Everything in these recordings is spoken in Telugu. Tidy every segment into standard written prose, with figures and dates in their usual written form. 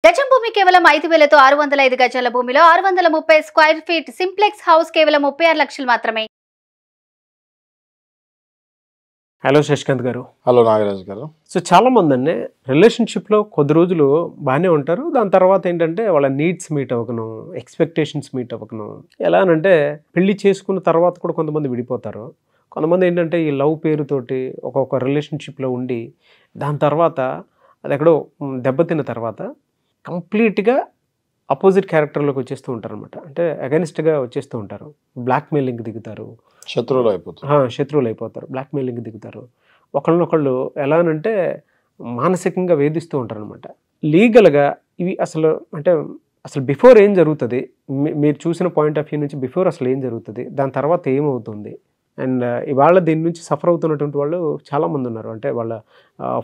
గజం భూమి కేవలం 5,000తో 605 గజాల భూమిలో 630 స్క్వేర్ ఫీట్ సింప్లెక్స్ హౌస్ కేవలం 36 లక్షలు మాత్రమే. హలో శశికాంత్ గారు. హలో నాగరాజ్ గారు. సో చాలా మంది అండి రిలేషన్షిప్లో కొద్ది రోజులు బాగానే ఉంటారు, దాని తర్వాత ఏంటంటే వాళ్ళ నీడ్స్ మీట్ అవ్వకను, ఎక్స్పెక్టేషన్స్ మీట్ అవ్వకను. ఎలా అంటే పెళ్లి చేసుకున్న తర్వాత కూడా కొంతమంది విడిపోతారు. కొంతమంది ఏంటంటే ఈ లవ్ పేరుతోటి ఒక్కొక్క రిలేషన్షిప్లో ఉండి దాని తర్వాత అది ఎక్కడో దెబ్బతిన్న తర్వాత కంప్లీట్గా అపోజిట్ క్యారెక్టర్లోకి వచ్చేస్తూ ఉంటారు అనమాట. అంటే అగెనిస్ట్గా వచ్చేస్తూ ఉంటారు, బ్లాక్మెయిలింగ్ దిగుతారు, శత్రువులు అయిపోతారు, బ్లాక్మెయిలింగ్ దిగుతారు. ఒకళ్ళనొకళ్ళు ఎలానంటే మానసికంగా వేధిస్తూ ఉంటారు అనమాట. లీగల్గా ఇవి అసలు బిఫోర్ ఏం జరుగుతుంది, మీరు చూసిన పాయింట్ ఆఫ్ వ్యూ నుంచి బిఫోర్ అసలు ఏం జరుగుతుంది, దాని తర్వాత ఏమవుతుంది, అండ్ ఇవాళ దీని నుంచి సఫర్ అవుతున్నటువంటి వాళ్ళు చాలామంది ఉన్నారు. అంటే వాళ్ళ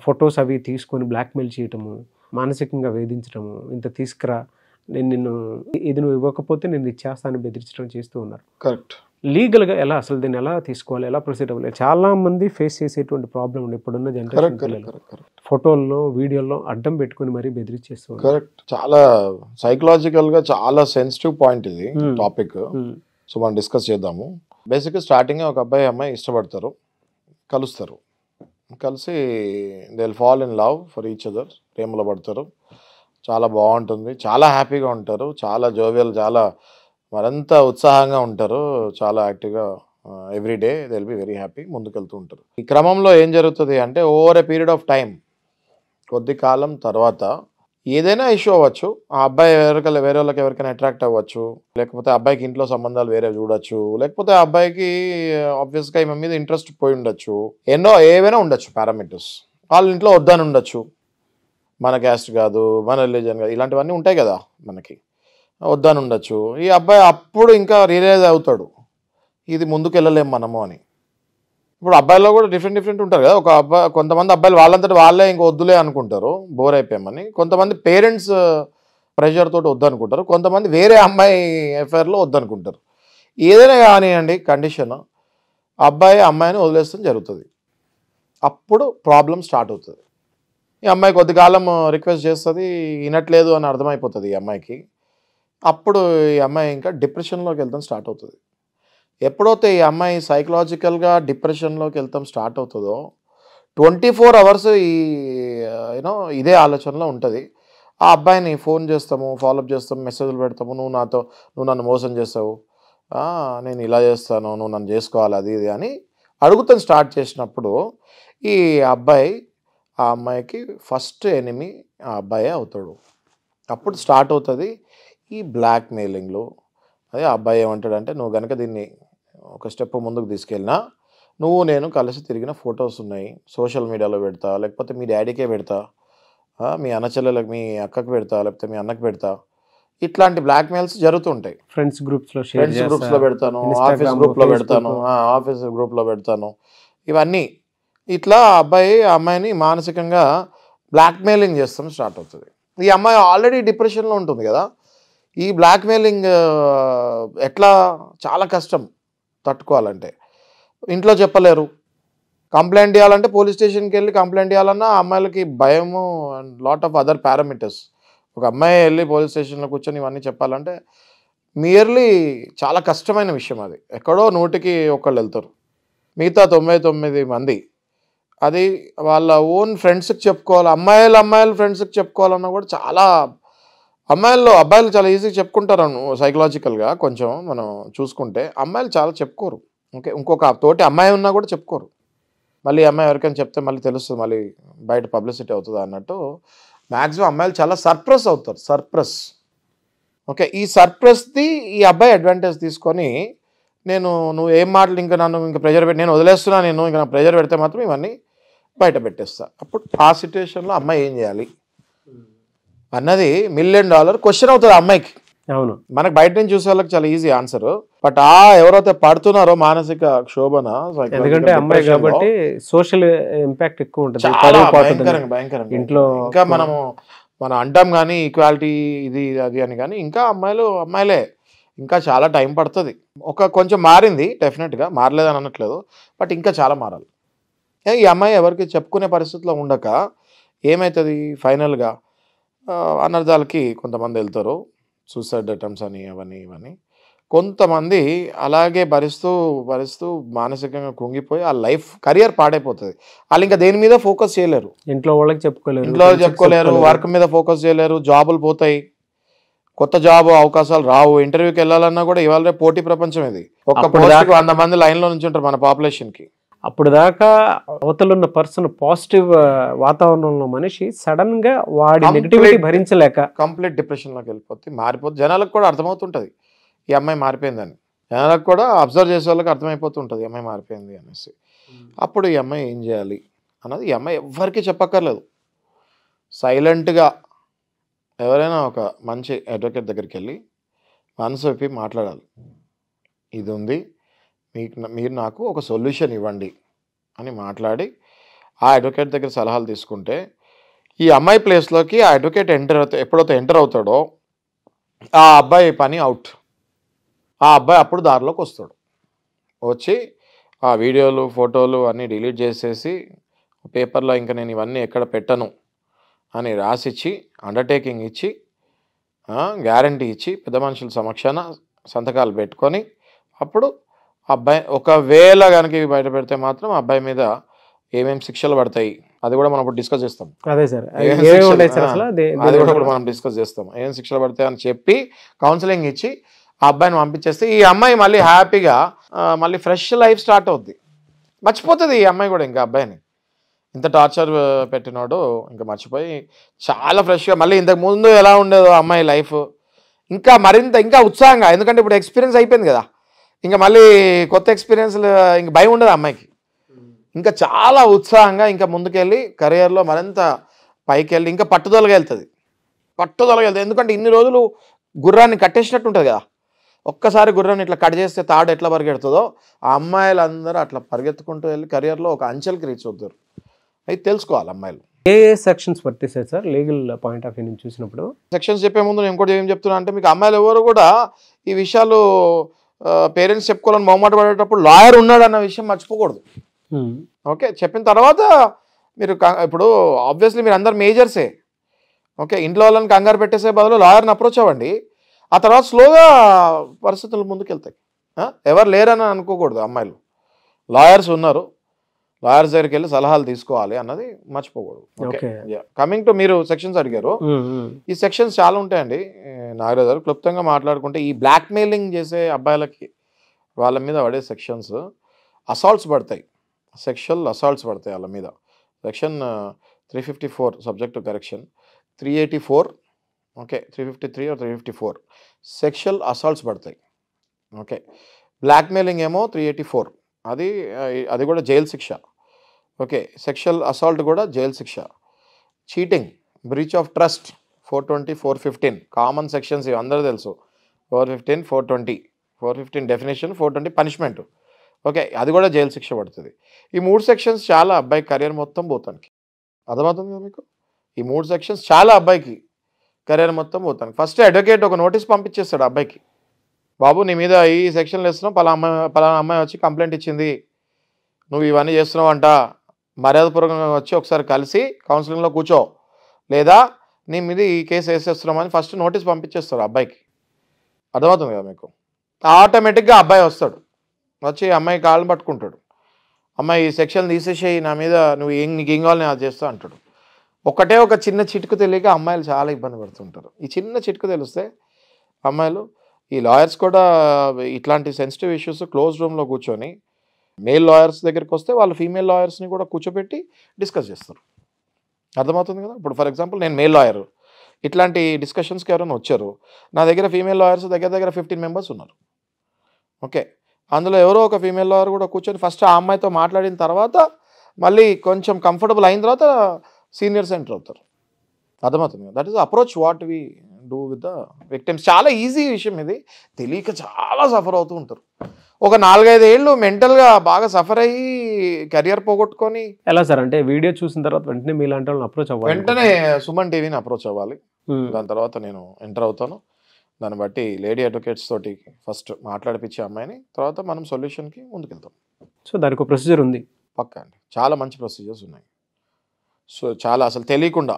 ఫొటోస్ అవి తీసుకొని బ్లాక్మెయిల్ చేయటము, మానసికంగా వేధించడము, ఇంత తీసుకురా, నిన్ను ఇది నువ్వు ఇవ్వకపోతే నేను ఇచ్చేస్తాను బెదిరించడం చేస్తూ ఉన్నారు. కరెక్ట్. లీగల్గా ఎలా అసలు దీన్ని ఎలా తీసుకోవాలి, ఎలా ప్రొసీడ్ అవ్వాలి? చాలా మంది ఫేస్ చేసేటువంటి ప్రాబ్లం ఉంది ఇప్పుడున్న జనరేషన్ పిల్లలు. ఫోటోల్లో వీడియోల్లో అడ్డం పెట్టుకుని మరీ బెదిరించేస్తూ. కరెక్ట్. చాలా సైకలాజికల్గా చాలా సెన్సిటివ్ పాయింట్ ఇది టాపిక్. సో మనం డిస్కస్ చేద్దాము. బేసిక్గా స్టార్టింగ్ ఒక అబ్బాయి అమ్మాయి ఇష్టపడతారు, కలుస్తారు, కలిసి they will fall in love for each other, ప్రేమలో పడతారు, చాలా బాగుంటుంది, చాలా హ్యాపీగా ఉంటారు, చాలా జోవియల్, చాలా మరింత ఉత్సాహంగా ఉంటారు, చాలా యాక్టివ్గా everyday they will be very happy, ముందుకెళ్తూ ఉంటారు. ఈ క్రమంలో ఏం జరుగుతుంది అంటే over a period of time, కొద్ది కాలం తర్వాత ఏదైనా ఇష్యూ అవ్వచ్చు. ఆ అబ్బాయి వేరే వాళ్ళకి ఎవరికైనా అట్రాక్ట్ అవ్వచ్చు, లేకపోతే అబ్బాయికి ఇంట్లో సంబంధాలు వేరే చూడొచ్చు, లేకపోతే ఆ అబ్బాయికి ఆబ్వియస్గా ఈమె మీద ఇంట్రెస్ట్ పోయి ఉండొచ్చు, ఏవైనా ఉండొచ్చు పారామీటర్స్. వాళ్ళ ఇంట్లో వద్దని ఉండొచ్చు, మన క్యాస్ట్ కాదు, మన రిలీజన్ కాదు, ఇలాంటివన్నీ ఉంటాయి కదా మనకి, వద్దని ఉండొచ్చు. ఈ అబ్బాయి అప్పుడు ఇంకా రియలైజ్ అవుతాడు ఇది ముందుకు వెళ్ళలేము మనము అని. ఇప్పుడు అబ్బాయిలో కూడా డిఫరెంట్ ఉంటారు కదా. ఒక అబ్బాయి, కొంతమంది అబ్బాయిలు వాళ్ళంతటి వాళ్ళే ఇంక వద్దులే అనుకుంటారు, బోర్ అయిపోయామని. కొంతమంది పేరెంట్స్ ప్రెషర్ తోటి వద్దనుకుంటారు, కొంతమంది వేరే అమ్మాయి అఫైర్లో వద్దనుకుంటారు. ఏదైనా కానివ్వండి, కండిషన్ అబ్బాయి అమ్మాయిని వదిలేస్తాం జరుగుతుంది. అప్పుడు ప్రాబ్లం స్టార్ట్ అవుతుంది. ఈ అమ్మాయి కొద్ది కాలం రిక్వెస్ట్ చేస్తుంది, వినట్లేదు అని అర్థమైపోతుంది ఈ అమ్మాయికి. అప్పుడు ఈ అమ్మాయి ఇంకా డిప్రెషన్లోకి వెళ్తాం స్టార్ట్ అవుతుంది. ఎప్పుడైతే ఈ అమ్మాయి సైకలాజికల్గా డిప్రెషన్లోకి వెళ్తాం స్టార్ట్ అవుతుందో 24 hours ఇదే ఆలోచనలో ఉంటుంది. ఆ అబ్బాయిని ఫోన్ చేస్తాము, ఫాలోఅప్ చేస్తాము, మెసేజ్లు పెడతాము, నువ్వు నన్ను మోసం చేస్తావు, నేను ఇలా చేస్తాను, నువ్వు నన్ను చేసుకోవాలి, అది ఇది అని అడుగుతాను స్టార్ట్ చేసినప్పుడు ఈ అబ్బాయి ఆ అమ్మాయికి ఫస్ట్ ఎనిమీ ఆ అబ్బాయే అవుతాడు. అప్పుడు స్టార్ట్ అవుతుంది ఈ బ్లాక్మెయిలింగ్లో. అదే ఆ అబ్బాయి ఏమంటాడంటే, నువ్వు కనుక దీన్ని ఒక స్టెప్ ముందుకు తీసుకెళ్ళినా నేను కలిసి తిరిగిన ఫొటోస్ ఉన్నాయి, సోషల్ మీడియాలో పెడతా, లేకపోతే మీ డాడీకే పెడతా, మీ అన్న చెల్లెలకు, మీ అక్కకు పెడతా, లేకపోతే మీ అన్నకు పెడతా. ఇట్లాంటి బ్లాక్మెయిల్స్ జరుగుతుంటాయి. ఫ్రెండ్స్ గ్రూప్స్లో పెడతాను, ఆఫీస్ గ్రూప్లో పెడతాను, ఇవన్నీ. ఇట్లా అబ్బాయి అమ్మాయిని మానసికంగా బ్లాక్మెయిలింగ్ చేస్తాం స్టార్ట్ అవుతుంది. ఈ అమ్మాయి ఆల్రెడీ డిప్రెషన్లో ఉంటుంది కదా. ఈ బ్లాక్మెయిలింగ్ ఎట్లా, చాలా కష్టం తట్టుకోవాలంటే. ఇంట్లో చెప్పలేరు, కంప్లైంట్ చేయాలంటే పోలీస్ స్టేషన్కి వెళ్ళి కంప్లైంట్ చేయాలన్నా అమ్మాయిలకి భయము and lot of other parameters. ఒక అమ్మాయి వెళ్ళి పోలీస్ స్టేషన్లో కూర్చొని ఇవన్నీ చెప్పాలంటే మియర్లీ చాలా కష్టమైన విషయం. అది ఎక్కడో 100కి 1 వెళ్తారు, మిగతా 99 మంది అది వాళ్ళ ఓన్ ఫ్రెండ్స్కి చెప్పుకోవాలి. అమ్మాయిలు ఫ్రెండ్స్కి చెప్పుకోవాలన్నా కూడా చాలా, అబ్బాయిలు చాలా ఈజీగా చెప్పుకుంటారు సైకలాజికల్గా. కొంచెం మనం చూసుకుంటే అమ్మాయిలు చాలా చెప్పుకోరు. ఓకే, ఇంకొక తోటి అమ్మాయి ఉన్నా కూడా చెప్పుకోరు. మళ్ళీ అమ్మాయి ఎవరికైనా చెప్తే మళ్ళీ తెలుస్తుంది, మళ్ళీ బయట పబ్లిసిటీ అవుతుంది అన్నట్టు మ్యాక్సిమం అమ్మాయిలు చాలా సర్ప్రెస్ అవుతారు. ఓకే, ఈ సర్ప్రెస్ది ఈ అబ్బాయి అడ్వాంటేజ్ తీసుకొని నువ్వు ఏం మాటలు ఇంకా నన్ను ఇంకా ప్రెజర్ పెట్టి నేను వదిలేస్తున్నా, ఇంకా నా ప్రెజర్ పెడితే మాత్రం ఇవన్నీ బయట పెట్టేస్తా. అప్పుడు ఆ సిచ్యువేషన్లో అమ్మాయి ఏం చేయాలి అన్నది $1 million క్వశ్చన్ అవుతుంది అమ్మాయికి. అవును, మనకు బయట నుంచి చూసే వాళ్ళకి చాలా ఈజీ ఆన్సర్. బట్ ఎవరైతే పడుతున్నారో మానసిక క్షోభన, ఎందుకంటే అమ్మాయి కాబట్టి సోషల్ ఇంపాక్ట్ ఎక్కువ ఉంటుంది, భయంకరంగా ఇంట్లో. ఇంకా మనం అంటాం కానీ ఈక్వాలిటీ ఇది అది అని, కానీ ఇంకా అమ్మాయిలే ఇంకా చాలా టైం పడుతుంది. కొంచెం మారింది డెఫినెట్గా, మారలేదని అనట్లేదు, బట్ ఇంకా చాలా మారాలి. ఈ అమ్మాయి ఎవరికి చెప్పుకునే పరిస్థితిలో ఉండక ఏమవుతుంది, ఫైనల్గా అనర్థాలకి కొంతమంది వెళ్తారు, సూసైడ్ అటెంప్ట్స్ అని అవన్నీ ఇవన్నీ. కొంతమంది అలాగే భరిస్తూ భరిస్తూ మానసికంగా కుంగిపోయి ఆ లైఫ్ కెరియర్ పాడైపోతుంది. వాళ్ళు ఇంకా దేని మీద ఫోకస్ చేయలేరు, ఇంట్లో వాళ్ళకి చెప్పుకోలేరు, ఇంట్లో చెప్పుకోలేరు, వర్క్ మీద ఫోకస్ చేయలేరు, జాబులు పోతాయి, కొత్త జాబ్ అవకాశాలు రావు, ఇంటర్వ్యూకి వెళ్ళాలన్నా కూడా ఇవాళ పోటీ ప్రపంచం ఇది. ఒక్క పోస్ట్కి 100 మంది లైన్లో నుంచి ఉంటారు మన పాపులేషన్కి. అప్పుడు దాకా అవతలున్న పర్సన్ పాజిటివ్ వాతావరణంలో మనిషి సడన్ గా వాడి నెగిటివిటీ భరించలేక కంప్లీట్ డిప్రెషన్లోకి వెళ్ళిపోతుంది, మారిపోతుంది. జనాలకు కూడా అర్థమవుతుంటుంది ఈ అమ్మాయి మారిపోయిందని, జనాలకు కూడా అబ్జర్వ్ చేసే వాళ్ళకి అర్థమైపోతుంటుంది ఈ అమ్మాయి మారిపోయింది అనేసి. అప్పుడు ఈ అమ్మాయి ఏం చేయాలి అన్నది ఈ అమ్మాయి ఎవ్వరికీ చెప్పక్కర్లేదు, సైలెంట్గా ఎవరైనా ఒక మంచి అడ్వకేట్ దగ్గరికి వెళ్ళి మనసు విప్పి మాట్లాడాలి. ఇది ఉంది, మీరు నాకు ఒక సొల్యూషన్ ఇవ్వండి అని మాట్లాడి ఆ అడ్వకేట్ దగ్గర సలహాలు తీసుకుంటే ఈ అమ్మాయి ప్లేస్లోకి ఆ అడ్వకేట్ ఎప్పుడైతే ఎంటర్ అవుతాడో ఆ అబ్బాయి పని అవుట్. ఆ అబ్బాయి అప్పుడు దారిలోకి వస్తాడు, వచ్చి ఆ వీడియోలు ఫోటోలు అన్నీ డిలీట్ చేసేసి పేపర్లో ఇంకా నేను ఇవన్నీ ఎక్కడ పెట్టను అని రాసిచ్చి అండర్టేకింగ్ ఇచ్చి గ్యారంటీ ఇచ్చి పెద్ద మనుషుల సమక్షాన సంతకాలు పెట్టుకొని అప్పుడు అబ్బాయి ఒకవేళ కనుక ఇవి బయట పెడితే మాత్రం అబ్బాయి మీద ఏమేమి శిక్షలు పడతాయి అది కూడా మనం ఇప్పుడు డిస్కస్ చేస్తాం. అదే సార్, అది కూడా ఇప్పుడు మనం డిస్కస్ చేస్తాం. ఏం శిక్షలు పడతాయి అని చెప్పి కౌన్సిలింగ్ ఇచ్చి ఆ అబ్బాయిని పంపించేస్తే ఈ అమ్మాయి మళ్ళీ హ్యాపీగా మళ్ళీ ఫ్రెష్ లైఫ్ స్టార్ట్ అవుద్ది. మర్చిపోతుంది ఈ అమ్మాయి కూడా ఇంకా అబ్బాయిని, ఇంత టార్చర్ పెట్టినాడు ఇంకా మర్చిపోయి చాలా ఫ్రెష్గా మళ్ళీ ఇంతకు ముందు ఎలా ఉండేదో అమ్మాయి లైఫ్ ఇంకా మరింత ఇంకా ఉత్సాహంగా, ఎందుకంటే ఇప్పుడు ఎక్స్పీరియన్స్ అయిపోయింది కదా, ఇంకా మళ్ళీ కొత్త ఎక్స్పీరియన్స్లు ఇంక భయం ఉండదు అమ్మాయికి, ఇంకా చాలా ఉత్సాహంగా ఇంకా ముందుకెళ్ళి కెరియర్లో మరింత పైకి వెళ్ళి ఇంకా పట్టుదలగా వెళ్తుంది. ఎందుకంటే ఇన్ని రోజులు గుర్రాన్ని కట్టేసినట్టు ఉంటుంది కదా, ఒక్కసారి గుర్రాన్ని ఇట్లా కట్ చేస్తే తాడు ఎట్లా పరిగెడుతుందో ఆ అమ్మాయిలందరూ అట్లా పరిగెత్తుకుంటూ వెళ్ళి కెరియర్లో ఒక అంచెలకి రీచ్ అవుతారు. అయితే తెలుసుకోవాలి అమ్మాయిలు. ఏ సెక్షన్స్ వర్తిస్తాయి sir legal point of view నుంచి చూసినప్పుడు? సెక్షన్స్ చెప్పే ముందు నేను కూడా ఏం చెప్తున్నా అంటే, మీకు అమ్మాయిలు ఎవరు కూడా ఈ విషయాలు పేరెంట్స్ చెప్పుకోవాలని మొహమాట పడేటప్పుడు లాయర్ ఉన్నాడు అన్న విషయం మర్చిపోకూడదు. ఓకే, చెప్పిన తర్వాత మీరు ఇప్పుడు ఆబ్వియస్లీ మీరు అందరు మేజర్సే, ఓకే, ఇంట్లో వాళ్ళని కంగారు పెట్టేసే బదులు లాయర్ని అప్రోచ్ అవ్వండి. ఆ తర్వాత స్లోగా పరిస్థితులు ముందుకు వెళ్తాయి. ఎవరు లేరని అనుకోకూడదు, అమ్మాయిలు లాయర్స్ ఉన్నారు, లాయర్స్ దగ్గరికి వెళ్ళి సలహాలు తీసుకోవాలి అన్నది మర్చిపోకూడదు. ఓకే, కమింగ్ టు మీరు సెక్షన్స్ అడిగారు, ఈ సెక్షన్స్ చాలా ఉంటాయండి నాగరాజు గారు. క్లుప్తంగా మాట్లాడుకుంటే ఈ బ్లాక్ మెయిలింగ్ చేసే అబ్బాయిలకి వాళ్ళ మీద పడే సెక్షన్స్ అసాల్ట్స్ పడతాయి, సెక్షువల్ అసాల్ట్స్ పడతాయి వాళ్ళ మీద. Section 354 subject to correction, 384, okay, 353 or 354 sexual assaults పడతాయి. ఓకే, బ్లాక్మెయిలింగ్ ఏమో 384, అది కూడా జైలు శిక్ష. ఓకే, సెక్షువల్ అసాల్ట్ కూడా జైలు శిక్ష. Cheating, breach of trust 420, 415 common sections, ఇవి అందరూ తెలుసు. 415, 420, 415 డెఫినేషన్, 420 పనిష్మెంట్. ఓకే, అది కూడా జైలు శిక్ష పడుతుంది. ఈ 3 సెక్షన్స్ చాలా అబ్బాయి కెరియర్ మొత్తం పోతానికి. అర్థమవుతుంది కదా మీకు? ఈ 3 సెక్షన్స్ చాలా అబ్బాయికి కెరియర్ మొత్తం పోతానికి. ఫస్ట్ అడ్వకేట్ ఒక నోటీస్ పంపించేస్తాడు అబ్బాయికి, బాబు నీ మీద ఈ సెక్షన్లు వేస్తున్నావు, పలానా అమ్మాయి వచ్చి కంప్లైంట్ ఇచ్చింది, నువ్వు ఇవన్నీ చేస్తున్నావు అంట, మర్యాదపూర్వకంగా వచ్చి ఒకసారి కలిసి కౌన్సిలింగ్లో కూర్చో, లేదా నీ మీద ఈ కేసు వేసేస్తున్నామని ఫస్ట్ నోటీస్ పంపించేస్తారు అబ్బాయికి. అర్థమవుతుంది కదా మీకు? ఆటోమేటిక్గా అబ్బాయి వస్తాడు, వచ్చి అమ్మాయి కాళ్ళని పట్టుకుంటాడు, అమ్మాయి ఈ సెక్షన్ తీసేసేయి, నా మీద నీకు ఏం కావాలి నేను అది చేస్తా అంటాడు. ఒకటే ఒక చిన్న చిటుకు తెలియక అమ్మాయిలు చాలా ఇబ్బంది పడుతుంటారు. ఈ చిన్న చిటుకు తెలిస్తే అమ్మాయిలు, ఈ లాయర్స్ కూడా ఇట్లాంటి సెన్సిటివ్ ఇష్యూస్ క్లోజ్ రూమ్లో కూర్చొని, మేల్ లాయర్స్ దగ్గరికి వస్తే వాళ్ళు ఫీమేల్ లాయర్స్ని కూడా కూర్చోబెట్టి డిస్కస్ చేస్తారు. అర్థమవుతుంది కదా? ఇప్పుడు ఫర్ ఎగ్జాంపుల్ నేను మేల్ లాయర్, ఇట్లాంటి డిస్కషన్స్కి ఎవరైనా వచ్చారు, నా దగ్గర ఫీమేల్ లాయర్స్ దగ్గర 15 మెంబర్స్ ఉన్నారు. ఓకే, అందులో ఎవరో ఒక ఫీమేల్ లాయర్ కూడా కూర్చొని ఫస్ట్ ఆ అమ్మాయితో మాట్లాడిన తర్వాత మళ్ళీ కొంచెం కంఫర్టబుల్ అయిన తర్వాత సీనియర్స్ ఎంటర్ అవుతారు. అర్థమవుతుంది. That is approach what we do with the victims. చాలా ఈజీ విషయం ఇది, తెలియక చాలా సఫర్ అవుతూ ఉంటారు. ఒక 4-5 ఏళ్ళు మెంటల్గా బాగా సఫర్ అయ్యి కెరియర్ పోగొట్టుకొని. ఎలా సార్ అంటే వీడియో చూసిన తర్వాత వెంటనే మీలాంటి వాళ్ళని అప్రోచ్ అవ్వాలి? వెంటనే సుమన్ టీవీని అప్రోచ్ అవ్వాలి. దాని తర్వాత నేను ఎంటర్ అవుతాను. దాన్ని బట్టి లేడీ అడ్వకేట్స్ తోటి ఫస్ట్ మాట్లాడిపించే అమ్మాయిని, తర్వాత మనం సొల్యూషన్కి ముందుకెళ్తాం. సో దానికి ఒక ప్రొసీజర్ ఉంది? పక్కా అండి, చాలా మంచి ప్రొసీజర్స్ ఉన్నాయి. సో చాలా అసలు తెలియకుండా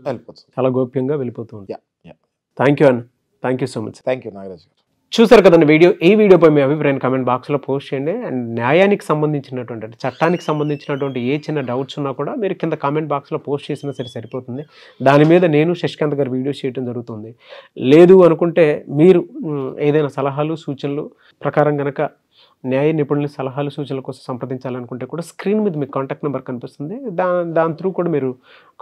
వెళ్ళిపోతుంది. చాలా గోప్యంగా వెళ్ళిపోతుంది. Yeah, yeah. థ్యాంక్ యూ అన్న, thank you so much. Thank you Nagaraj గారు. చూసారు కదండి ఈ వీడియోపై మీ అభిప్రాయం కామెంట్ బాక్స్లో పోస్ట్ చేయండి. అండ్ న్యాయానికి సంబంధించినటువంటి అంటే చట్టానికి సంబంధించినటువంటి ఏ చిన్న డౌట్స్ ఉన్నా కూడా మీరు కింద కామెంట్ బాక్స్లో పోస్ట్ చేసినా సరే సరిపోతుంది. దాని మీద నేను శశికాంత్ గారు వీడియోస్ చేయడం జరుగుతుంది. లేదు అనుకుంటే మీరు ఏదైనా సలహాలు సూచనలు ప్రకారం కనుక న్యాయ నిపుణుల సలహాలు సూచనల కోసం సంప్రదించాలనుకుంటే కూడా స్క్రీన్ మీద మీకు కాంటాక్ట్ నెంబర్ కనిపిస్తుంది. దాని త్రూ కూడా మీరు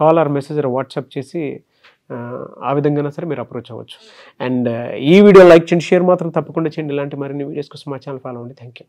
call or message or WhatsApp చేసి ఆ విధంగా సరే మీరు అప్రోచ్ అవ్వచ్చు. అండ్ ఈ వీడియో లైక్ చేయండి, షేర్ మాత్రం తప్పకుండా చేయండి. ఇలాంటి మరిన్ని వీడియోస్ కోసం మా ఛానల్ ఫాలో అవ్వండి. Thank you.